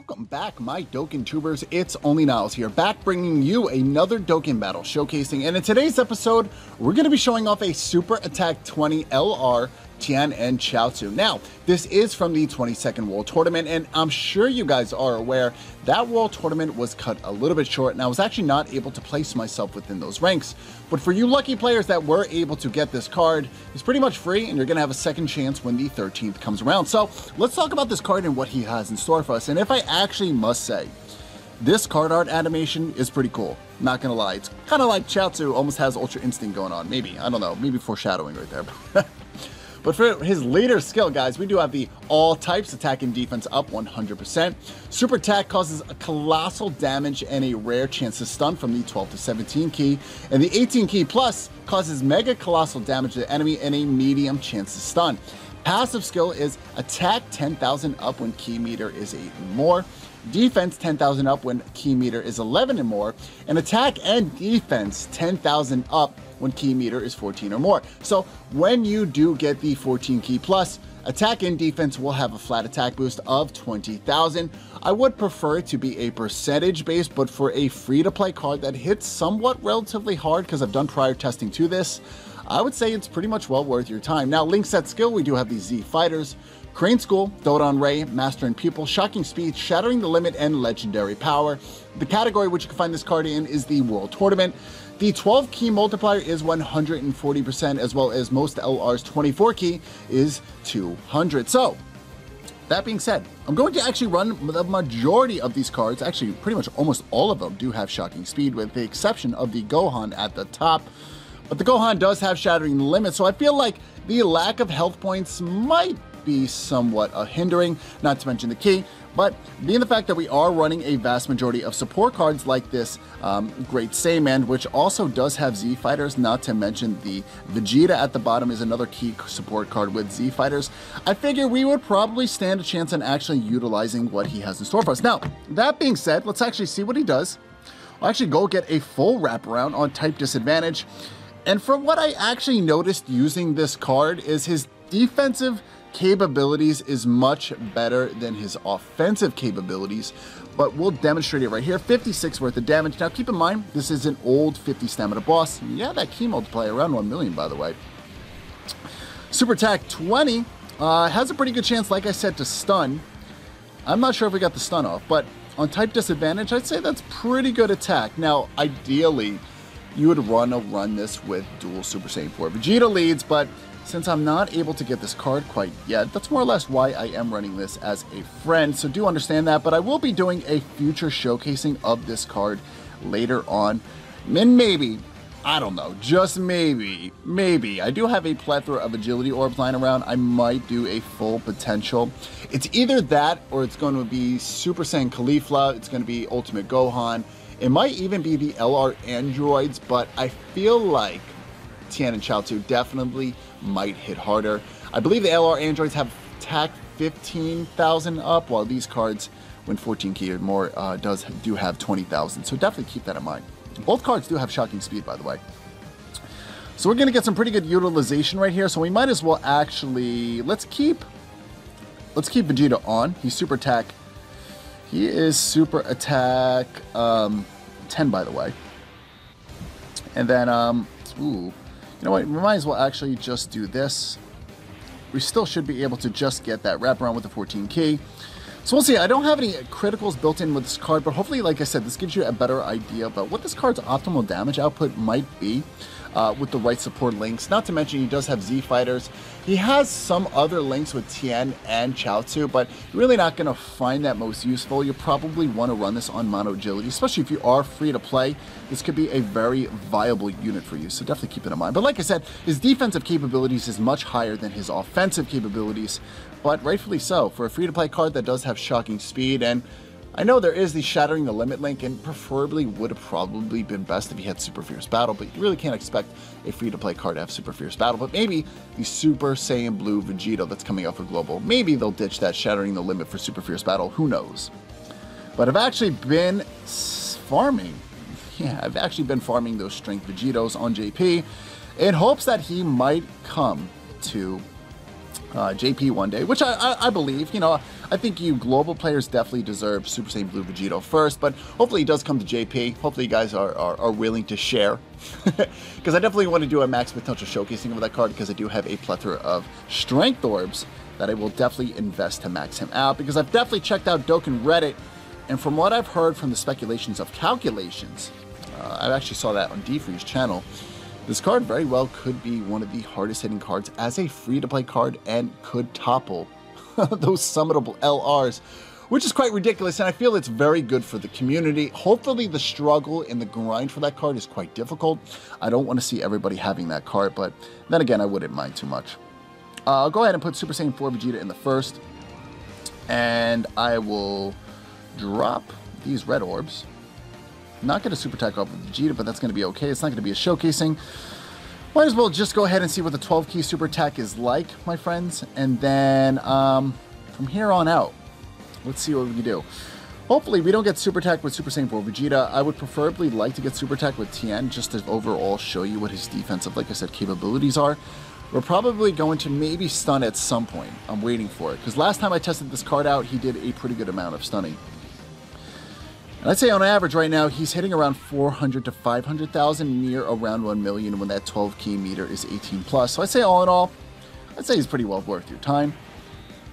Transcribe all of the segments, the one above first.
Welcome back, my Dokkan tubers. It's only Niles here, back bringing you another Dokkan battle showcasing. And in today's episode, we're going to be showing off a Super Attack 20 LR Tien and Chiaotzu. Now, this is from the 22nd World Tournament, and I'm sure you guys are aware that World Tournament was cut a little bit short, and I was actually not able to place myself within those ranks. But for you lucky players that were able to get this card, it's pretty much free, and you're going to have a second chance when the 13th comes around. So let's talk about this card and what he has in store for us. And if I actually must say, this card art animation is pretty cool. Not gonna lie, it's kind of like Chiaotzu almost has Ultra Instinct going on. Maybe, I don't know, maybe foreshadowing right there. But for his later skill, guys, we do have the all types, attack and defense up 100%. Super attack causes a colossal damage and a rare chance to stun from the 12 to 17 key. And the 18 key plus causes mega colossal damage to the enemy and a medium chance to stun. Passive skill is attack 10,000 up when key meter is 8 and more. Defense 10,000 up when key meter is 11 and more. And attack and defense 10,000 up when key meter is 14 or more. So when you do get the 14 key plus, attack and defense will have a flat attack boost of 20,000. I would prefer it to be a percentage base, but for a free-to-play card that hits somewhat relatively hard, because I've done prior testing to this, I would say it's pretty much well worth your time. Now, link set skill, we do have the Z Fighters, Crane School, Dodon Ray, Master and Pupil, Shocking Speed, Shattering the Limit, and Legendary Power. The category which you can find this card in is the World Tournament. The 12 key multiplier is 140%, as well as most LR's 24 key is 200. So, that being said, I'm going to actually run the majority of these cards. Actually, pretty much almost all of them do have Shocking Speed, with the exception of the Gohan at the top. But the Gohan does have Shattering the Limit, so I feel like the lack of health points might be somewhat a hindering, not to mention the key. But being the fact that we are running a vast majority of support cards like this Great Saiyaman, which also does have Z Fighters, not to mention the Vegeta at the bottom is another key support card with Z Fighters, I figure we would probably stand a chance on actually utilizing what he has in store for us. Now, that being said, let's actually see what he does. I'll actually go get a full wraparound on type disadvantage. And from what I actually noticed using this card is his defensive capabilities is much better than his offensive capabilities, but we'll demonstrate it right here. 56 worth of damage. Now keep in mind, this is an old 50 stamina boss. Yeah, that key multiplier around 1 million, by the way. Super attack 20 has a pretty good chance, like I said, to stun. I'm not sure if we got the stun off, but on type disadvantage, I'd say that's pretty good attack. Now, ideally, you would run this with dual Super Saiyan 4 Vegeta leads, but since I'm not able to get this card quite yet, that's more or less why I am running this as a friend, so do understand that. But I will be doing a future showcasing of this card later on, and maybe, I don't know, just maybe, I do have a plethora of agility orbs lying around. I might do a full potential. It's either that, or it's going to be Super Saiyan Caulifla, it's going to be Ultimate Gohan, it might even be the LR androids, but I feel like Tien and Chiaotzu definitely might hit harder. I believe the LR androids have attack 15,000 up, while these cards, when 14 key or more, do have 20,000. So definitely keep that in mind. Both cards do have Shocking Speed, by the way. So we're gonna get some pretty good utilization right here. So we might as well actually let's keep Vegeta on. He's super attack. He is super attack 10, by the way. And then ooh. You know what, we might as well actually just do this. We still should be able to just get that wraparound with the 14 key. So we'll see. I don't have any criticals built in with this card, but hopefully, like I said, this gives you a better idea about what this card's optimal damage output might be with the right support links. Not to mention, he does have Z Fighters. He has some other links with Tien and Chiaotzu, but you're really not going to find that most useful. You probably want to run this on mono agility, especially if you are free to play. This could be a very viable unit for you, so definitely keep it in mind. But like I said, his defensive capabilities is much higher than his offensive capabilities, but rightfully so for a free-to-play card that does have Shocking Speed. And I know there is the Shattering the Limit link, and preferably would have probably been best if he had Super Fierce Battle, but you really can't expect a free-to-play card to have Super Fierce Battle. But maybe the Super Saiyan Blue Vegeta that's coming out for Global, maybe they'll ditch that Shattering the Limit for Super Fierce Battle, who knows. But I've actually been farming. Yeah, I've actually been farming those Strength Vegetos on JP in hopes that he might come to JP one day, which I believe. You know, I think you global players definitely deserve Super Saiyan Blue Vegito first, but hopefully he does come to JP. Hopefully you guys are willing to share, because I definitely want to do a max potential showcasing of that card, because I do have a plethora of strength orbs that I will definitely invest to max him out, because I've definitely checked out Dokkan Reddit, and from what I've heard from the speculations of calculations, I actually saw that on DFree's channel. This card very well could be one of the hardest hitting cards as a free-to-play card and could topple those summonable LRs, which is quite ridiculous, and I feel it's very good for the community. Hopefully the struggle and the grind for that card is quite difficult. I don't want to see everybody having that card, but then again, I wouldn't mind too much. I'll go ahead and put Super Saiyan 4 Vegeta in the first, and I will drop these red orbs. Not get a super attack off of Vegeta, but that's going to be okay. It's not going to be a showcasing. Might as well just go ahead and see what the 12 key super attack is like, my friends. And then from here on out, let's see what we can do. Hopefully we don't get super attack with Super Saiyan 4 Vegeta. I would preferably like to get super attack with Tien, just to overall show you what his defensive, like I said, capabilities are. We're probably going to maybe stun at some point. I'm waiting for it, because last time I tested this card out, he did a pretty good amount of stunning. And I'd say on average right now, he's hitting around 400 to 500,000, near around 1 million when that 12 key meter is 18 plus. So I'd say all in all, I'd say he's pretty well worth your time.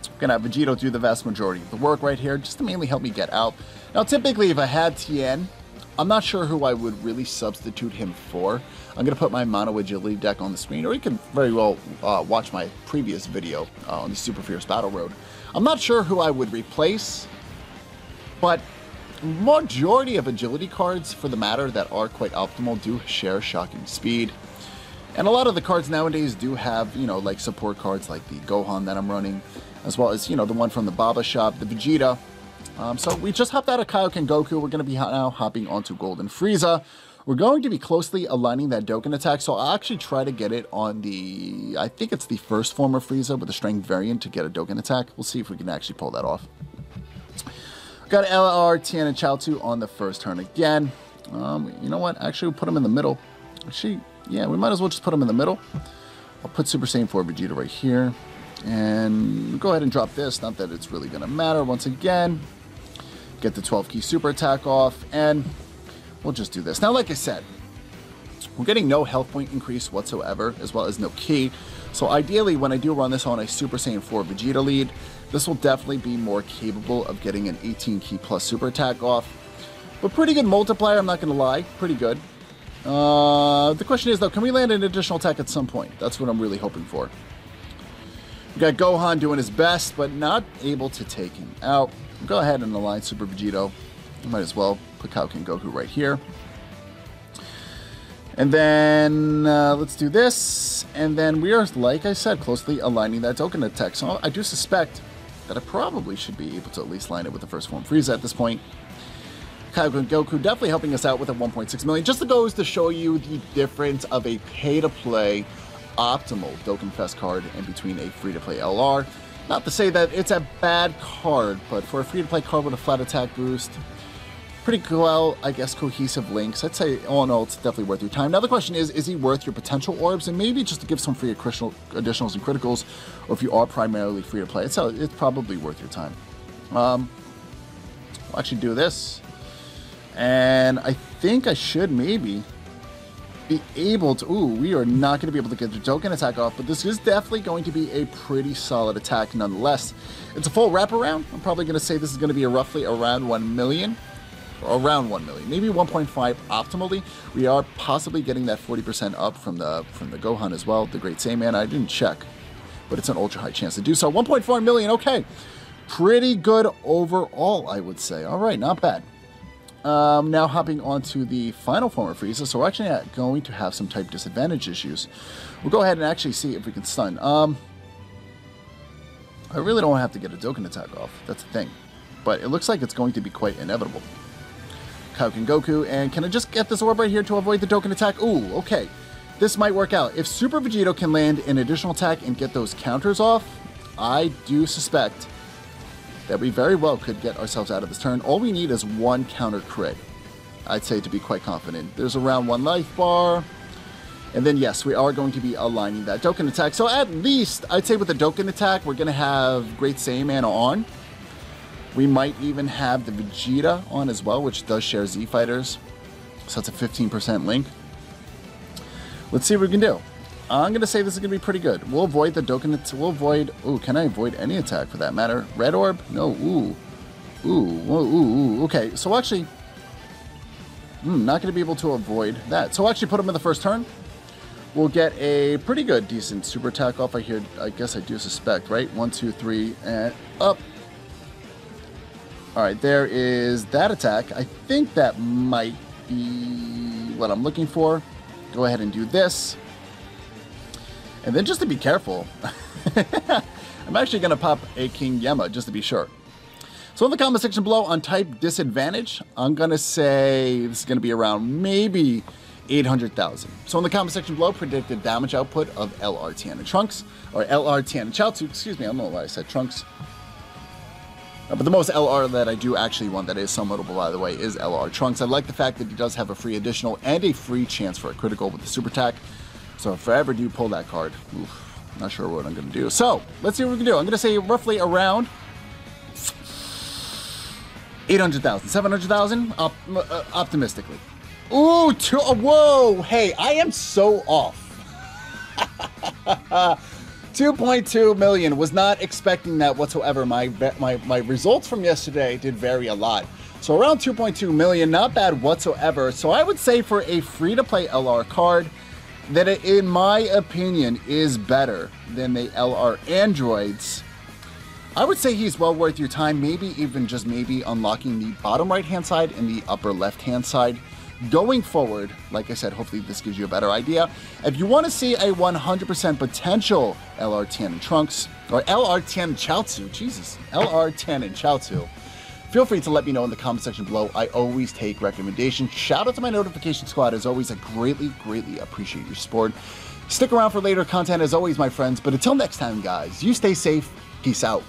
I'm going to have Vegito do the vast majority of the work right here, just to mainly help me get out. Now, typically, if I had Tien, I'm not sure who I would really substitute him for. I'm going to put my Mono Agility deck on the screen, or you can very well watch my previous video on the Super Fierce Battle Road. I'm not sure who I would replace, but majority of agility cards, for the matter, that are quite optimal do share shocking speed. And a lot of the cards nowadays do have, you know, like support cards like the Gohan that I'm running, as well as, you know, the one from the Baba shop, the Vegeta. So we just hopped out of Kaioken Goku. We're going to be now hopping onto Golden Frieza. We're going to be closely aligning that Dokkan attack, so I'll actually try to get it on the, I think it's the first form of Frieza with the strength variant to get a Dokkan attack. We'll see if we can actually pull that off. Got LR, Tien, and Chiaotzu on the first turn again. You know what? Actually, we'll put them in the middle. Actually, yeah, we might as well just put them in the middle. I'll put Super Saiyan 4 Vegeta right here. And go ahead and drop this. Not that it's really going to matter. Once again, get the 12 key super attack off. And we'll just do this. Now, like I said, we're getting no health point increase whatsoever, as well as no key. So ideally, when I do run this on a Super Saiyan 4 Vegeta lead, this will definitely be more capable of getting an 18 key plus super attack off. But pretty good multiplier, I'm not going to lie. Pretty good. The question is, though, can we land an additional attack at some point? That's what I'm really hoping for. We got Gohan doing his best, but not able to take him out. Go ahead and align Super Vegito. Might as well put Kaioken Goku right here. And then let's do this. And then we are, like I said, closely aligning that Dokkan attack. So I do suspect that I probably should be able to at least line it with the first form Frieza at this point. Kaioken Goku definitely helping us out with a 1.6 million. Just goes to show you the difference of a pay-to-play optimal Dokkan Fest card in between a free-to-play LR. Not to say that it's a bad card, but for a free-to-play card with a flat attack boost, pretty well, I guess, cohesive links. I'd say, all in all, it's definitely worth your time. Now, the question is he worth your potential orbs? And maybe just to give some free additionals and criticals, or if you are primarily free-to-play, it's probably worth your time. I'll actually do this. And I think I should maybe be able to... Ooh, we are not going to be able to get the Dokkan attack off, but this is definitely going to be a pretty solid attack nonetheless. It's a full wraparound. I'm probably going to say this is going to be roughly around 1 million. Around 1 million, maybe 1.5 optimally. We are possibly getting that 40% up from the Gohan as well, the Great Saiyan. I didn't check, but it's an ultra high chance to do so. 1.4 million, okay. Pretty good overall, I would say. All right, not bad. Now hopping on to the final form of Frieza. So we're actually going to have some type disadvantage issues. We'll go ahead and actually see if we can stun. I really don't have to get a Dokkan attack off. That's the thing. But it looks like it's going to be quite inevitable. Kaioken Goku, and can I just get this orb right here to avoid the Dokkan attack? Ooh, okay. This might work out. If Super Vegito can land an additional attack and get those counters off, I do suspect that we very well could get ourselves out of this turn. All we need is one counter crit, I'd say, to be quite confident. There's around 1 life bar. And then, yes, we are going to be aligning that Dokkan attack. So at least, I'd say with the Dokkan attack, we're going to have Great Saiyaman on. We might even have the Vegeta on as well, which does share Z Fighters. So that's a 15% link. Let's see what we can do. I'm going to say this is going to be pretty good. We'll avoid the Dokkan. We'll avoid... Ooh, can I avoid any attack for that matter? Red Orb? No. Ooh. Ooh. Okay, so actually... not going to be able to avoid that. So I'll actually put him in the first turn. We'll get a pretty good, decent super attack off. I guess I do suspect, right? 1, 2, 3, and up. All right, there is that attack. I think that might be what I'm looking for. Go ahead and do this. And then just to be careful, I'm actually going to pop a King Yemma just to be sure. So in the comment section below on type disadvantage, I'm going to say this is going to be around maybe 800,000. So in the comment section below, predicted damage output of LR Tien and Trunks, or LR Tien and Chiaotzu, excuse me, I don't know why I said Trunks. But the most LR that I do actually want that is somewhat notable, by the way, is LR Trunks. I like the fact that he does have a free additional and a free chance for a critical with the super attack. So if I ever do pull that card, not sure what I'm going to do. So let's see what we can do. I'm going to say roughly around 800,000, 700,000, optimistically. Ooh, whoa, hey, I am so off. 2.2 million, was not expecting that whatsoever. My results from yesterday did vary a lot. So around 2.2 million, not bad whatsoever. So I would say for a free-to-play LR card, that it, in my opinion, is better than the LR androids. I would say he's well worth your time, maybe even just maybe unlocking the bottom right-hand side and the upper left-hand side. Going forward, like I said, hopefully this gives you a better idea. If you want to see a 100% potential LR Tien and Trunks, or LR Tien and Chiaotzu, Jesus, LR Tien and Chiaotzu, feel free to let me know in the comment section below. I always take recommendations. Shout out to my notification squad. As always, I greatly appreciate your support. Stick around for later content as always, my friends. But until next time, guys, you stay safe. Peace out.